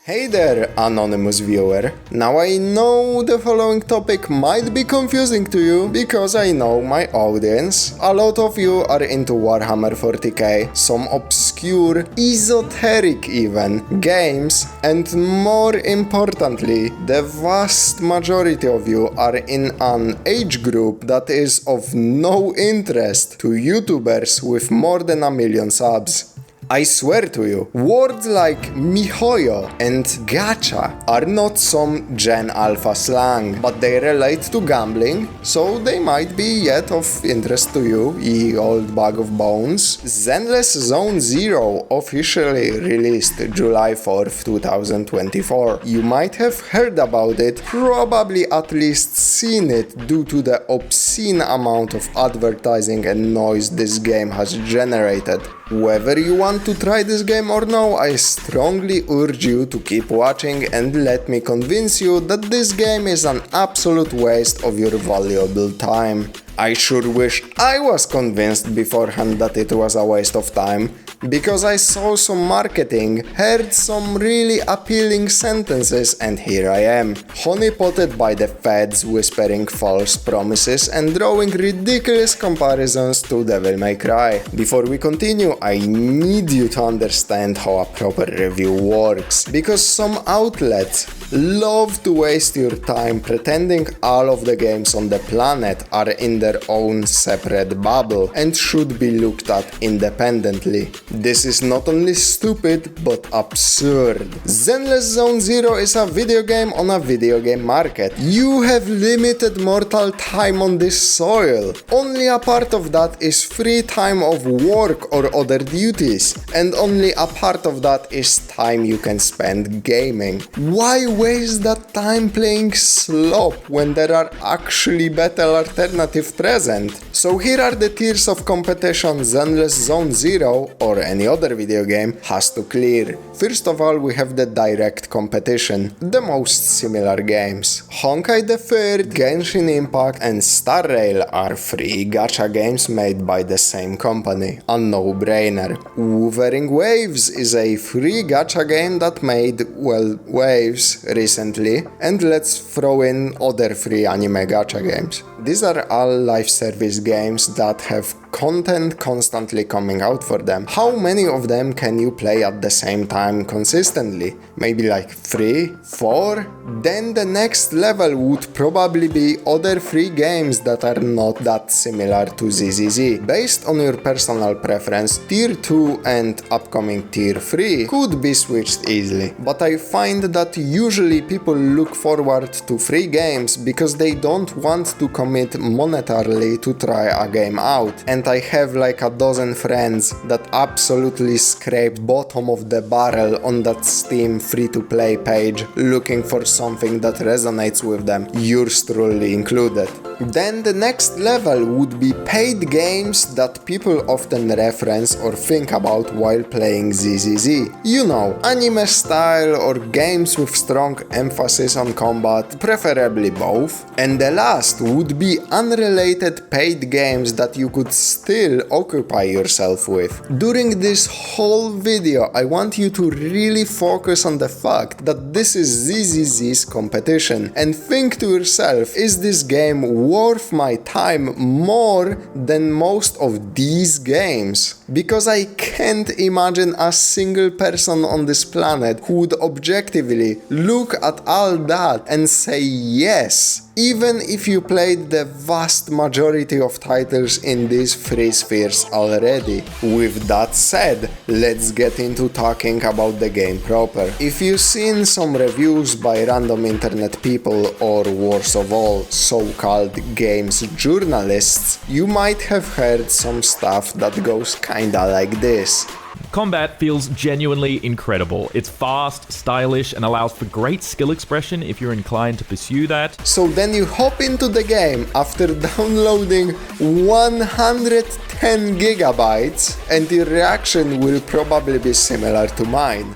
Hey there, anonymous viewer. Now I know the following topic might be confusing to you because I know my audience. A lot of you are into Warhammer 40k, some obscure, esoteric even, games, and more importantly, the vast majority of you are in an age group that is of no interest to YouTubers with more than 1 million subs. I swear to you, words like MiHoYo and gacha are not some Gen Alpha slang, but they relate to gambling, so they might be yet of interest to you, ye old bag of bones. Zenless Zone Zero officially released July 4th, 2024. You might have heard about it, probably at least seen it due to the obscene amount of advertising and noise this game has generated. Whether you want to try this game or no, I strongly urge you to keep watching and let me convince you that this game is an absolute waste of your valuable time. I sure wish I was convinced beforehand that it was a waste of time, because I saw some marketing, heard some really appealing sentences, and here I am, honeypotted by the feds whispering false promises and drawing ridiculous comparisons to Devil May Cry. Before we continue, I need you to understand how a proper review works, because some outlets love to waste your time pretending all of the games on the planet are in their own separate bubble and should be looked at independently. This is not only stupid, but absurd. Zenless Zone Zero is a video game on a video game market. You have limited mortal time on this soil. Only a part of that is free time of work or other duties, and only a part of that is time you can spend gaming. Why waste that time playing slop when there are actually better alternatives present? So here are the tiers of competition Zenless Zone Zero, or any other video game, has to clear. First of all, we have the direct competition, the most similar games. Honkai the 3rd, Genshin Impact and Star Rail are free gacha games made by the same company, a no-brainer. Wuthering Waves is a free gacha game that made, well, waves recently, and let's throw in other free anime gacha games. These are all live service games that have content constantly coming out for them. How many of them can you play at the same time consistently? Maybe like 3, 4? Then the next level would probably be other free games that are not that similar to ZZZ. Based on your personal preference, Tier 2 and upcoming Tier 3 could be switched easily, but I find that usually people look forward to free games because they don't want to commit monetarily to try a game out, and I have like a dozen friends that absolutely scrape bottom of the barrel on that Steam free-to-play page looking for something that resonates with them, yours truly included. Then the next level would be paid games that people often reference or think about while playing ZZZ. You know, anime style or games with strong emphasis on combat, preferably both. And the last would be unrelated paid games that you could still occupy yourself with. During this whole video, I want you to really focus on the fact that this is ZZZ's competition and think to yourself, is this game worth my time more than most of these games? Because I can't imagine a single person on this planet who would objectively look at all that and say yes, even if you played the vast majority of titles in these free spheres already. With that said, let's get into talking about the game proper. If you've seen some reviews by random internet people, or worse of all, so-called games journalists, you might have heard some stuff that goes kinda like this. Combat feels genuinely incredible. It's fast, stylish, and allows for great skill expression if you're inclined to pursue that. So then you hop into the game after downloading 110 gigabytes, and your reaction will probably be similar to mine.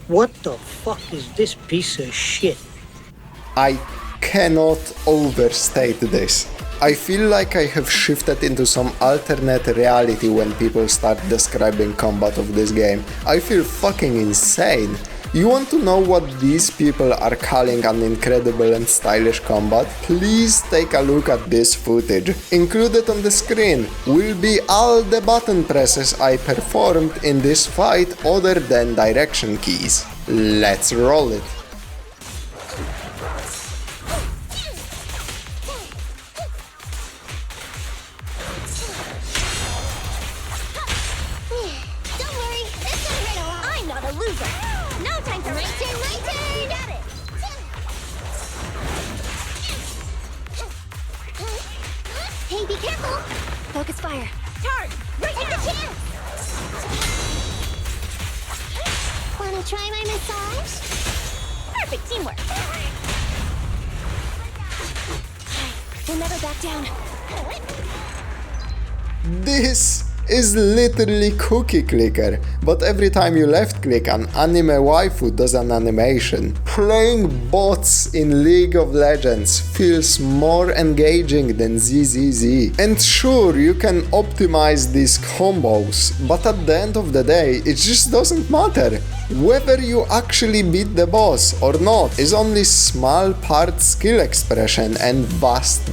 What the fuck is this piece of shit? I cannot overstate this. I feel like I have shifted into some alternate reality when people start describing combat of this game. I feel fucking insane. You want to know what these people are calling an incredible and stylish combat? Please take a look at this footage. Included on the screen will be all the button presses I performed in this fight other than direction keys. Let's roll it. Don't worry, it's gonna rain a lot. I'm not a loser. No time for rain. You got it. Hey, be careful. Focus fire. Charge. Right now. The chance. Wanna try my massage? Perfect teamwork. We'll never back down. This is literally cookie clicker, but every time you left click an anime waifu does an animation. Playing bots in League of Legends feels more engaging than ZZZ. And sure, you can optimize these combos, but at the end of the day, it just doesn't matter. Whether you actually beat the boss or not is only small part skill expression, and vast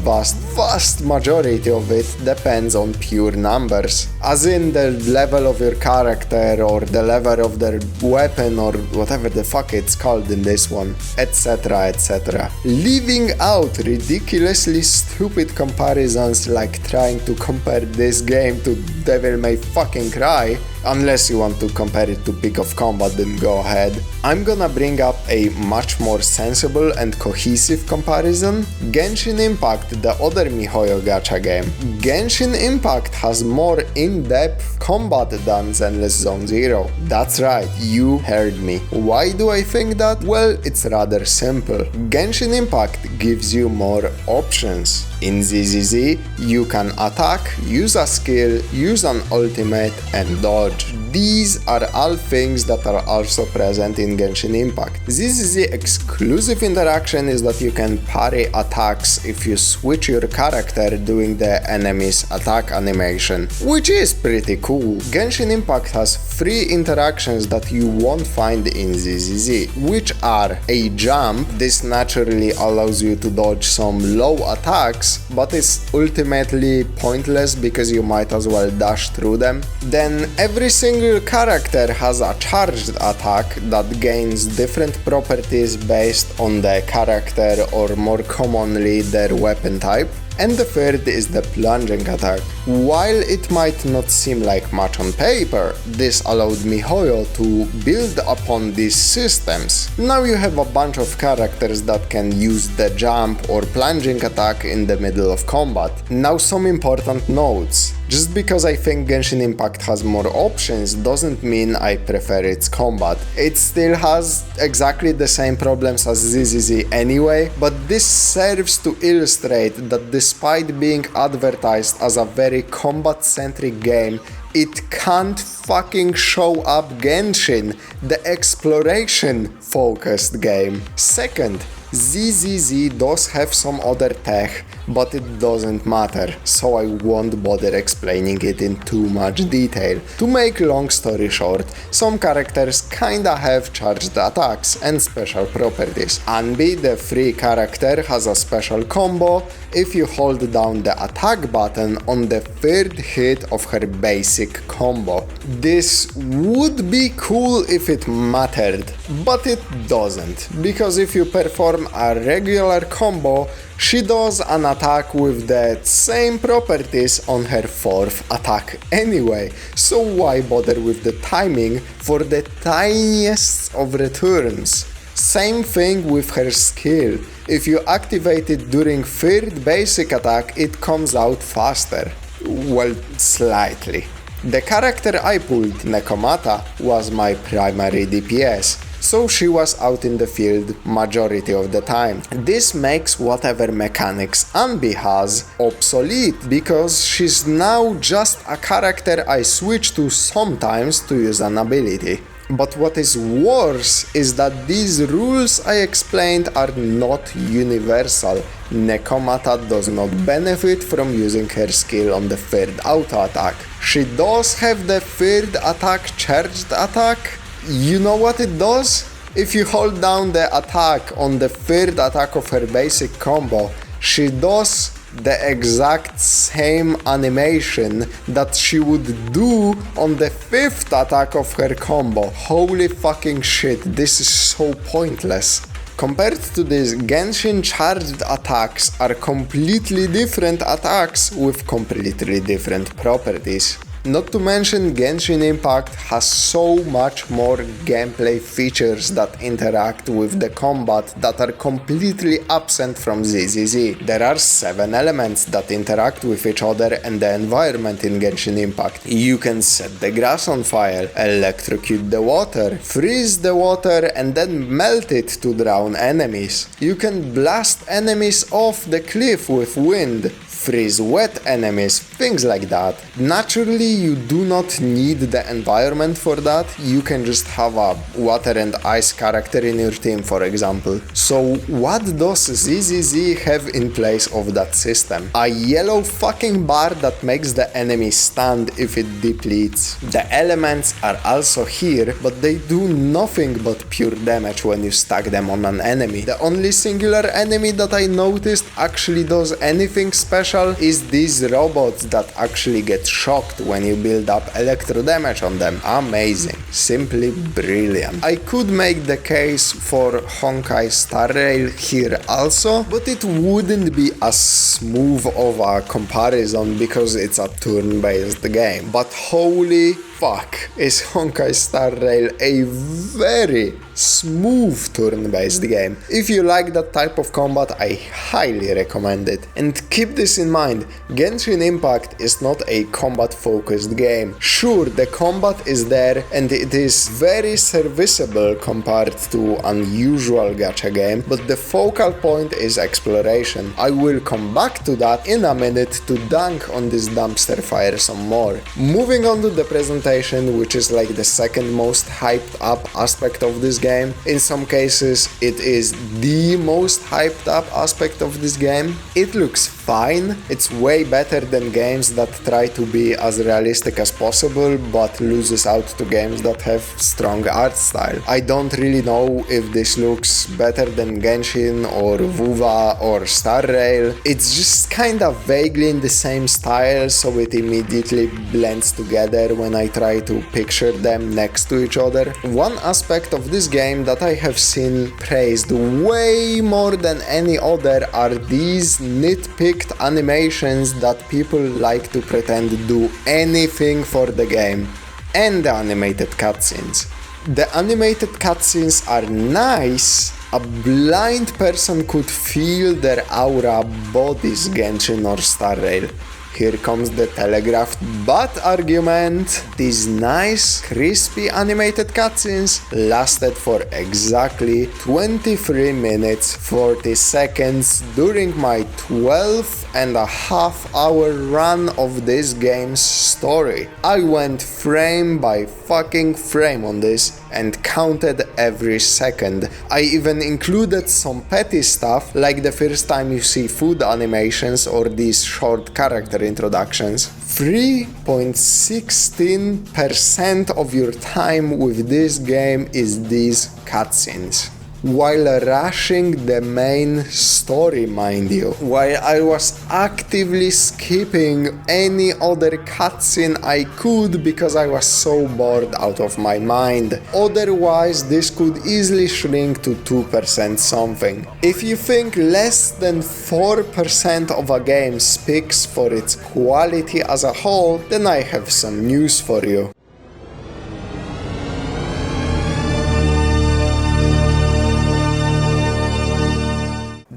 majority of it depends on pure numbers. As in the level of your character or the level of their weapon or whatever the fuck it's called in this one, etc, etc. Leaving out ridiculously stupid comparisons like trying to compare this game to Devil May fucking Cry, unless you want to compare it to Peak of Combat, then go ahead. I'm gonna bring up a much more sensible and cohesive comparison. Genshin Impact, the other MiHoYo gacha game. Genshin Impact has more in-depth combat than Zenless Zone Zero. That's right, you heard me. Why do I think that? Well, it's rather simple. Genshin Impact gives you more options. In ZZZ, you can attack, use a skill, use an ultimate, and dodge. These are all things that are also present in Genshin Impact. ZZZ exclusive interaction is that you can parry attacks if you switch your character doing the enemy's attack animation, which is pretty cool. Genshin Impact has 3 interactions that you won't find in ZZZ, which are a jump. This naturally allows you to dodge some low attacks, but it's ultimately pointless because you might as well dash through them. Then every single character has a charged attack that gains different properties based on the character or more commonly their weapon type. And the third is the plunging attack. While it might not seem like much on paper, this allowed MiHoYo to build upon these systems. Now you have a bunch of characters that can use the jump or plunging attack in the middle of combat. Now some important notes. Just because I think Genshin Impact has more options doesn't mean I prefer its combat. It still has exactly the same problems as ZZZ anyway, but this serves to illustrate that despite being advertised as a very combat-centric game, it can't fucking show up Genshin, the exploration-focused game. Second, ZZZ does have some other tech, but it doesn't matter, so I won't bother explaining it in too much detail. To make long story short, some characters kinda have charged attacks and special properties. Anbi, the free character, has a special combo if you hold down the attack button on the third hit of her basic combo. This would be cool if it mattered, but it doesn't, because if you perform a regular combo, she does an attack with the same properties on her fourth attack anyway, so why bother with the timing for the tiniest of returns? Same thing with her skill. If you activate it during third basic attack, it comes out faster. Well, slightly. The character I pulled, Nekomata, was my primary DPS, so she was out in the field majority of the time. This makes whatever mechanics Anbi has obsolete, because she's now just a character I switch to sometimes to use an ability. But what is worse is that these rules I explained are not universal. Nekomata does not benefit from using her skill on the third auto attack. She does have the third attack charged attack. You know what it does? If you hold down the attack on the third attack of her basic combo, she does the exact same animation that she would do on the fifth attack of her combo. Holy fucking shit, this is so pointless. Compared to this, Genshin charged attacks are completely different attacks with completely different properties. Not to mention, Genshin Impact has so much more gameplay features that interact with the combat that are completely absent from ZZZ. There are 7 elements that interact with each other and the environment in Genshin Impact. You can set the grass on fire, electrocute the water, freeze the water and then melt it to drown enemies. You can blast enemies off the cliff with wind, freeze wet enemies, things like that. Naturally, you do not need the environment for that. You can just have a water and ice character in your team, for example. So what does ZZZ have in place of that system? A yellow fucking bar that makes the enemy stand if it depletes. The elements are also here, but they do nothing but pure damage when you stack them on an enemy. The only singular enemy that I noticed actually does anything special is these robots that actually get shocked when you build up electro damage on them. Amazing. Simply brilliant. I could make the case for Honkai Star Rail here also, but it wouldn't be as smooth of a comparison because it's a turn-based game. But holy fuck, is Honkai Star Rail a very smooth turn-based game. If you like that type of combat, I highly recommend it. And keep this in mind, Genshin Impact is not a combat-focused game. Sure, the combat is there and it is very serviceable compared to unusual gacha game, but the focal point is exploration. I will come back to that in a minute to dunk on this dumpster fire some more. Moving on to the presentation, which is like the second most hyped up aspect of this game. In some cases, it is the most hyped up aspect of this game. It looks fine. It's way better than games that try to be as realistic as possible, but loses out to games that have strong art style. I don't really know if this looks better than Genshin or Wuva or Star Rail. It's just kinda vaguely in the same style, so it immediately blends together when I try to picture them next to each other. One aspect of this game that I have seen praised way more than any other are these nitpicked animations that people like to pretend do anything for the game, and the animated cutscenes. The animated cutscenes are nice. A blind person could feel their aura bodies Genshin or Star Rail. Here comes the telegraphed but argument. These nice, crispy animated cutscenes lasted for exactly 23 minutes 40 seconds during my 12.5-hour run of this game's story. I went frame by fucking frame on this and counted every second. I even included some petty stuff like the first time you see food animations or these short character introductions. 3.16% of your time with this game is these cutscenes. While rushing the main story, mind you, while I was actively skipping any other cutscene I could because I was so bored out of my mind. Otherwise, this could easily shrink to 2% something. If you think less than 4% of a game speaks for its quality as a whole, then I have some news for you.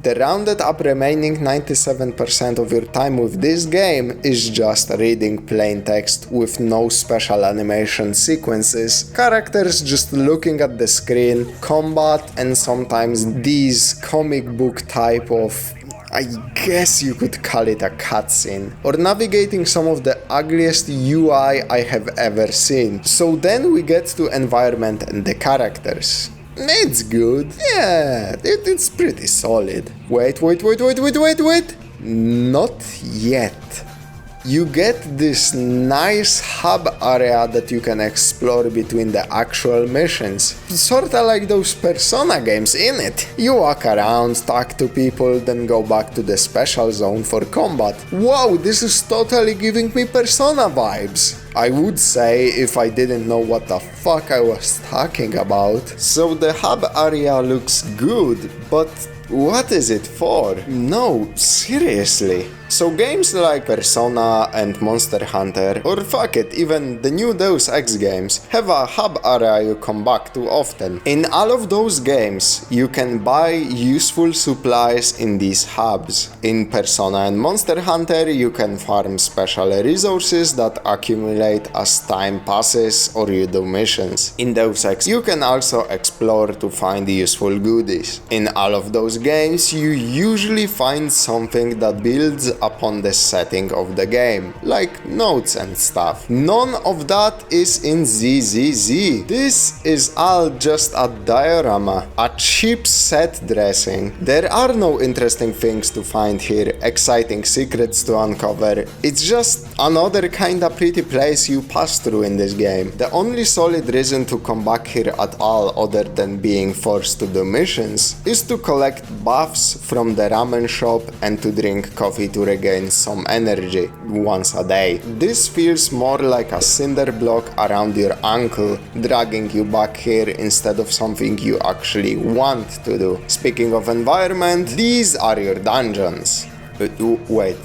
The rounded up remaining 97% of your time with this game is just reading plain text with no special animation sequences, characters just looking at the screen, combat, and sometimes these comic book type of I guess you could call it a cutscene, or navigating some of the ugliest UI I have ever seen. So then we get to environment and the characters. It's good, yeah, it's pretty solid. Wait, not yet. You get this nice hub area that you can explore between the actual missions. Sorta like those Persona games, innit? You walk around, talk to people, then go back to the special zone for combat. Wow, this is totally giving me Persona vibes. I would say if I didn't know what the fuck I was talking about. So the hub area looks good, but what is it for? No, seriously. So games like Persona and Monster Hunter, or fuck it, even the new Deus Ex games, have a hub area you come back to often. In all of those games, you can buy useful supplies in these hubs. In Persona and Monster Hunter, you can farm special resources that accumulate as time passes or you do missions. In Deus Ex, you can also explore to find useful goodies. In all of those games, you usually find something that builds upon the setting of the game, like notes and stuff. None of that is in ZZZ. This is all just a diorama, a cheap set dressing. There are no interesting things to find here, exciting secrets to uncover. It's just another kinda pretty place you pass through in this game. The only solid reason to come back here at all, other than being forced to do missions, is to collect buffs from the ramen shop and to drink coffee to regain some energy once a day. This feels more like a cinder block around your ankle, dragging you back here instead of something you actually want to do. Speaking of environment, these are your dungeons. Wait,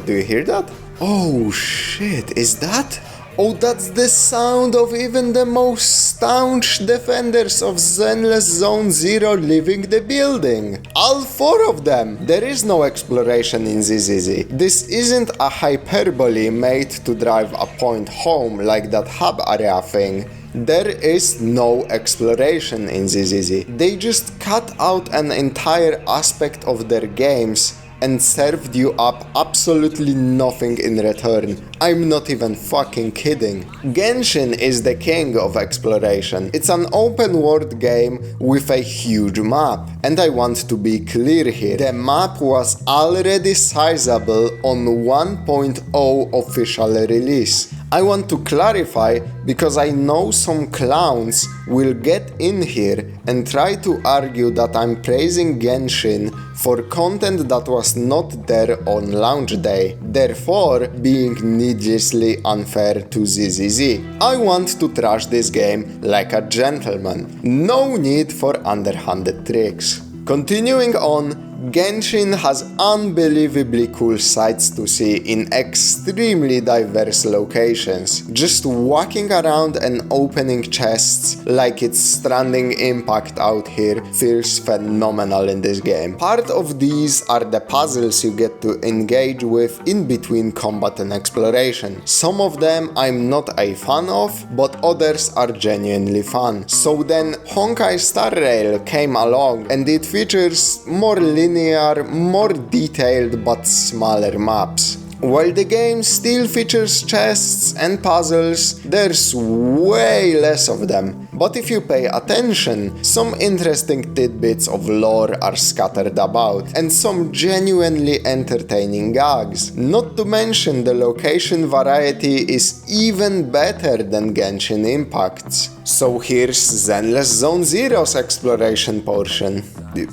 do you hear that? Oh shit, is that? Oh, that's the sound of even the most staunch defenders of Zenless Zone Zero leaving the building. All 4 of them. There is no exploration in ZZZ. This isn't a hyperbole made to drive a point home like that hub area thing. There is no exploration in ZZZ. They just cut out an entire aspect of their games and served you up absolutely nothing in return. I'm not even fucking kidding. Genshin is the king of exploration. It's an open world game with a huge map. And I want to be clear here. The map was already sizable on 1.0 official release. I want to clarify because I know some clowns will get in here and try to argue that I'm praising Genshin for content that was not there on launch day, therefore being needlessly unfair to ZZZ. I want to trash this game like a gentleman. No need for underhanded tricks. Continuing on, Genshin has unbelievably cool sights to see in extremely diverse locations. Just walking around and opening chests like it's Stranding Impact out here feels phenomenal in this game. Part of these are the puzzles you get to engage with in between combat and exploration. Some of them I'm not a fan of, but others are genuinely fun. So then Honkai Star Rail came along and it features more linear, more detailed but smaller maps. While the game still features chests and puzzles, there's way less of them. But if you pay attention, some interesting tidbits of lore are scattered about, and some genuinely entertaining gags. Not to mention the location variety is even better than Genshin Impact's. So here's Zenless Zone Zero's exploration portion.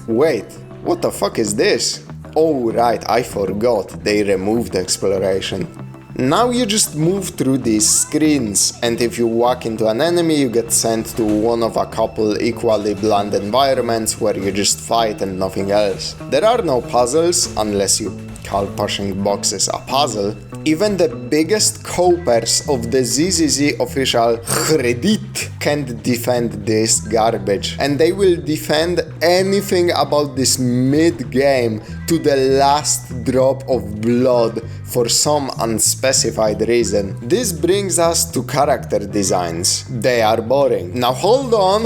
Wait, what the fuck is this? Oh right, I forgot, they removed exploration. Now you just move through these screens, and if you walk into an enemy you get sent to one of a couple equally bland environments where you just fight and nothing else. There are no puzzles, unless you call pushing boxes a puzzle. Even the biggest copers of the ZZZ official credit can't defend this garbage, and they will defend anything about this mid-game to the last drop of blood for some unspecified reason. This brings us to character designs. They are boring. Now hold on,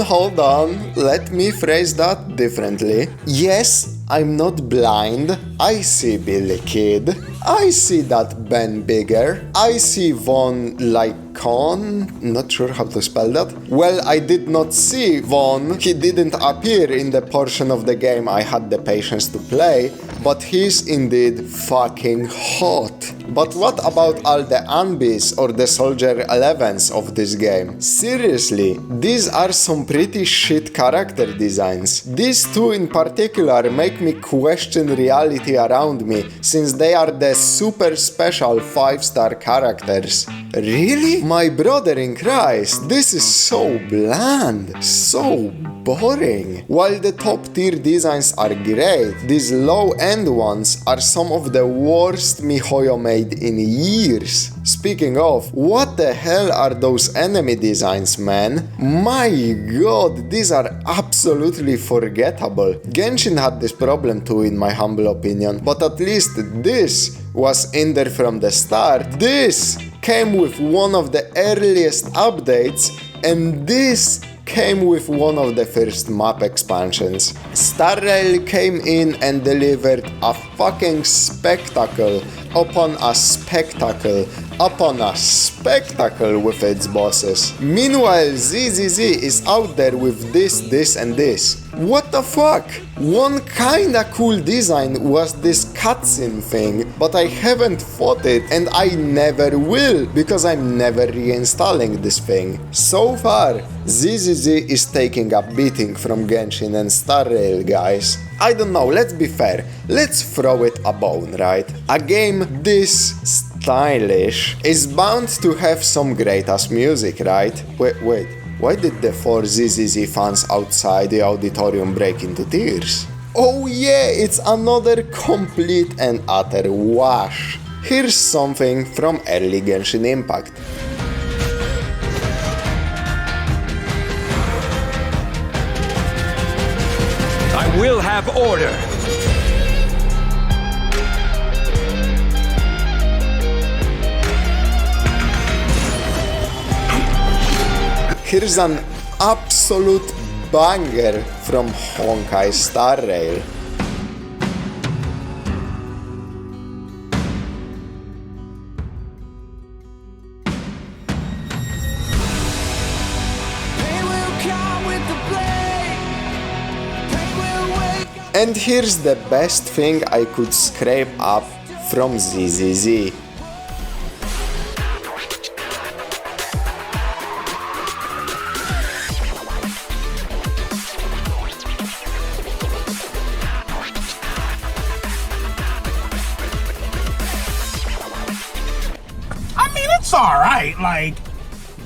let me phrase that differently. Yes, I'm not blind. I see Billy Kid. I see that Ben Bigger. I see Von Lycon. Not sure how to spell that. Well, I did not see Von. He didn't appear in the portion of the game I had the patience to play, but he's indeed fucking hot. But what about all the Anbis or the Soldier 11s of this game? Seriously, these are some pretty shit character designs. These two in particular make me question reality around me, since they are the super special 5-star characters. Really? My brother in Christ, this is so bland, so boring. While the top tier designs are great, these low end ones are some of the worst MiHoYo made in years. Speaking of, what the hell are those enemy designs, man? My god, these are absolutely forgettable. Genshin had this problem too, in my humble opinion, but at least this was in there from the start. This came with one of the earliest updates, and this came with one of the first map expansions. Star Rail came in and delivered a fucking spectacle upon a spectacle upon a spectacle with its bosses. Meanwhile, ZZZ is out there with this and this. What the fuck? One kinda cool design was this cutscene thing, but I haven't fought it and I never will, because I'm never reinstalling this thing. So far, ZZZ is taking a beating from Genshin and Star Rail, guys. I don't know, let's be fair. Let's throw it a bone, right? A game this stylish is bound to have some great-ass music, right? Wait. Why did the 4 ZZZ fans outside the auditorium break into tears? Oh yeah, it's another complete and utter wash. Here's something from early Genshin Impact. I will have order. Here's an absolute banger from Honkai Star Rail. And here's the best thing I could scrape up from ZZZ. It's alright, like...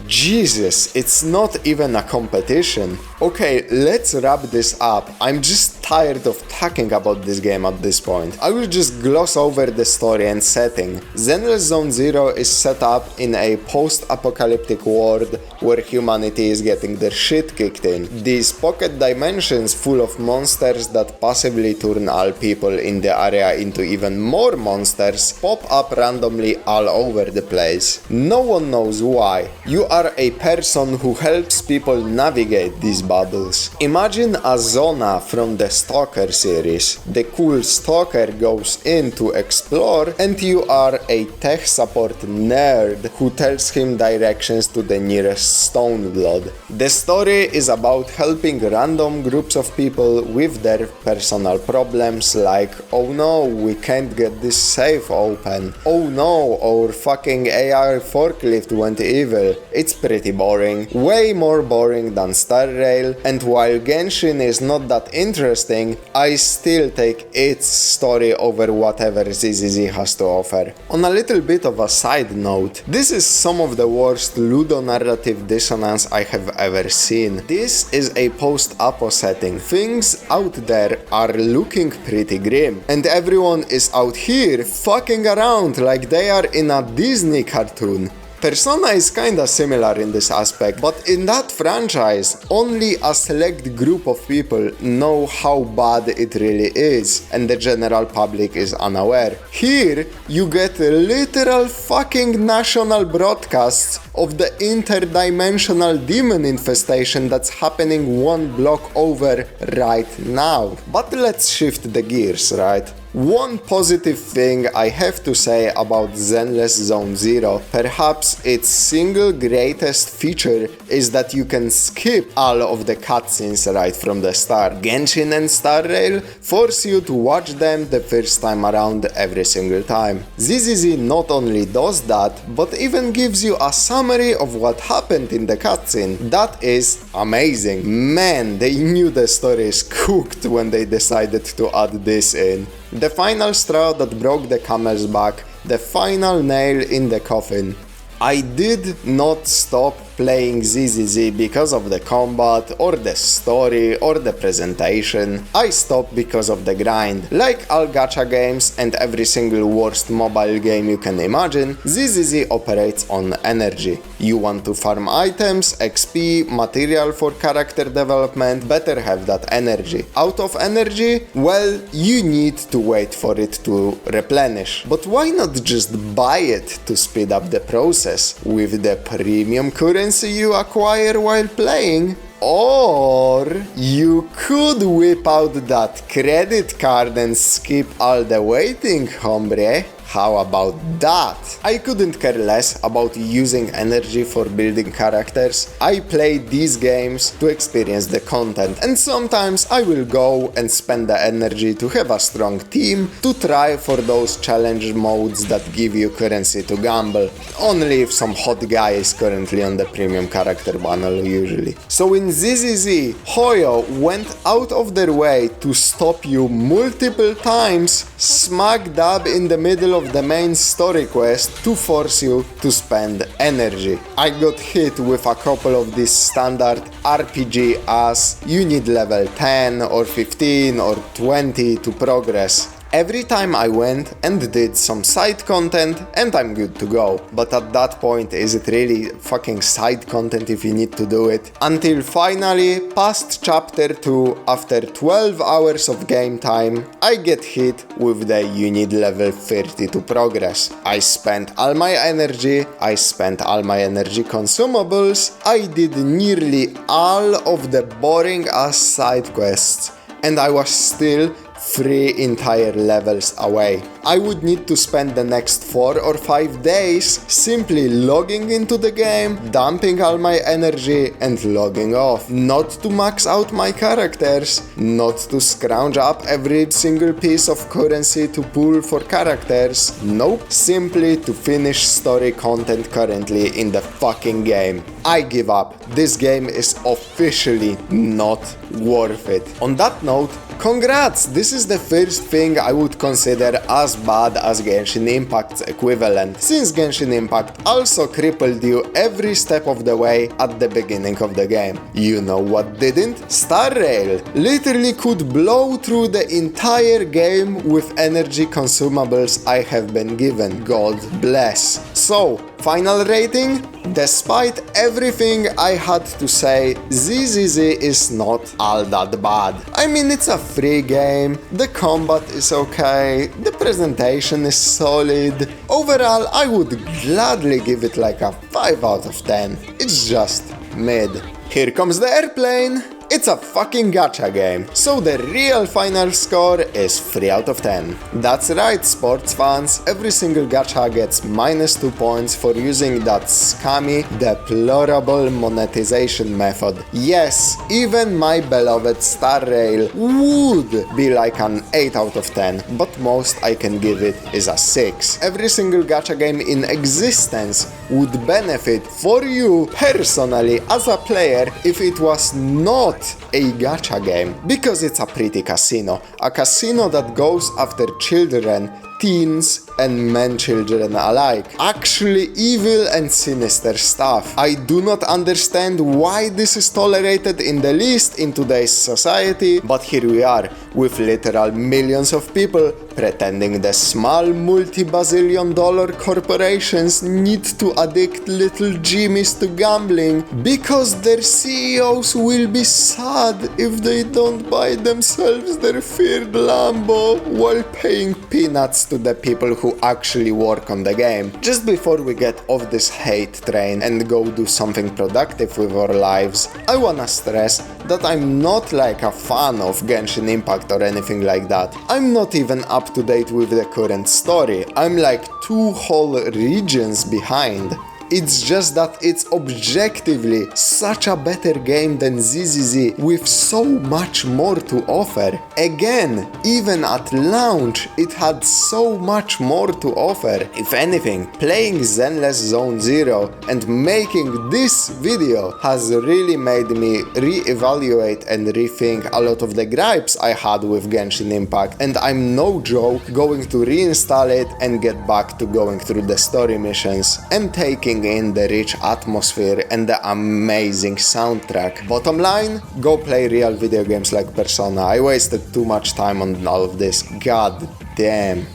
Jesus, it's not even a competition. Okay, let's wrap this up. I'm just tired of talking about this game at this point. I will just gloss over the story and setting. Zenless Zone Zero is set up in a post-apocalyptic world where humanity is getting their shit kicked in. These pocket dimensions full of monsters that possibly turn all people in the area into even more monsters pop up randomly all over the place. No one knows why. You are a person who helps people navigate these battles. Imagine a Zona from the Stalker series. The cool stalker goes in to explore and you are a tech support nerd who tells him directions to the nearest stone blood. The story is about helping random groups of people with their personal problems, like, oh no, we can't get this safe open. Oh no, our fucking AI forklift went evil. It's pretty boring. Way more boring than Star Rail, and while Genshin is not that interesting, I still take its story over whatever ZZZ has to offer. On a little bit of a side note, this is some of the worst ludonarrative dissonance I have ever seen. This is a post-apo setting. Things out there are looking pretty grim, and everyone is out here fucking around like they are in a Disney cartoon. Persona is kinda similar in this aspect, but in that franchise, only a select group of people know how bad it really is, and the general public is unaware. Here, you get literal fucking national broadcasts of the interdimensional demon infestation that's happening one block over right now. But let's shift the gears, right? One positive thing I have to say about Zenless Zone Zero, perhaps its single greatest feature, is that you can skip all of the cutscenes right from the start. Genshin and Star Rail force you to watch them the first time around every single time. ZZZ not only does that, but even gives you a summary of what happened in the cutscene. That is amazing. Man, they knew the story is cooked when they decided to add this in. The final straw that broke the camel's back, the final nail in the coffin. I did not stop playing ZZZ because of the combat, or the story, or the presentation. I stopped because of the grind. Like all gacha games and every single worst mobile game you can imagine, ZZZ operates on energy. You want to farm items, XP, material for character development, better have that energy. Out of energy? Well, you need to wait for it to replenish. But why not just buy it to speed up the process with the premium currency you acquire while playing? Or you could whip out that credit card and skip all the waiting, hombre. How about that? I couldn't care less about using energy for building characters. I play these games to experience the content, and sometimes I will go and spend the energy to have a strong team, to try for those challenge modes that give you currency to gamble. Only if some hot guy is currently on the premium character bundle usually. So in ZZZ, MiHoYo went out of their way to stop you multiple times smack dab in the middle of the main story quest to force you to spend energy. I got hit with a couple of these standard RPG as you need level 10 or 15 or 20 to progress. Every time I went and did some side content and I'm good to go. But at that point, is it really fucking side content if you need to do it? Until finally, past chapter 2, after 12 hours of game time, I get hit with the you need level 30 to progress. I spent all my energy, I spent all my energy consumables, I did nearly all of the boring ass side quests, and I was still 3 entire levels away. I would need to spend the next 4 or 5 days simply logging into the game, dumping all my energy and logging off. Not to max out my characters, not to scrounge up every single piece of currency to pull for characters. Nope, simply to finish story content currently in the fucking game. I give up. This game is officially not worth it. On that note, congrats! This is the first thing I would consider as bad as Genshin Impact's equivalent, since Genshin Impact also crippled you every step of the way at the beginning of the game. You know what didn't? Star Rail literally could blow through the entire game with energy consumables I have been given. God bless. So, final rating? Despite everything I had to say, ZZZ is not all that bad. I mean, it's a free game, the combat is okay, the presentation is solid. Overall, I would gladly give it like a 5 out of 10. It's just mid. Here comes the airplane! It's a fucking gacha game, so the real final score is 3 out of 10. That's right, sports fans, every single gacha gets -2 points for using that scammy, deplorable monetization method. Yes, even my beloved Star Rail would be like an 8 out of 10, but most I can give it is a 6. Every single gacha game in existence would benefit for you personally as a player if it was not a gacha game, because it's a pretty casino. A casino that goes after children, teens, and man-children alike. Actually evil and sinister stuff. I do not understand why this is tolerated in the least in today's society, but here we are, with literal millions of people pretending the small multi-bazillion dollar corporations need to addict little Jimmies to gambling because their CEOs will be sad if they don't buy themselves their feared Lambo while paying peanuts to the people who actually work on the game. Just before we get off this hate train and go do something productive with our lives, I wanna stress that I'm not like a fan of Genshin Impact or anything like that. I'm not even up to date with the current story. I'm like 2 whole regions behind. It's just that it's objectively such a better game than ZZZ with so much more to offer. Again, even at launch, it had so much more to offer. If anything, playing Zenless Zone Zero and making this video has really made me re-evaluate and rethink a lot of the gripes I had with Genshin Impact, and I'm no joke going to reinstall it and get back to going through the story missions and taking in the rich atmosphere and the amazing soundtrack. Bottom line, go play real video games like Persona. I wasted too much time on all of this. God damn.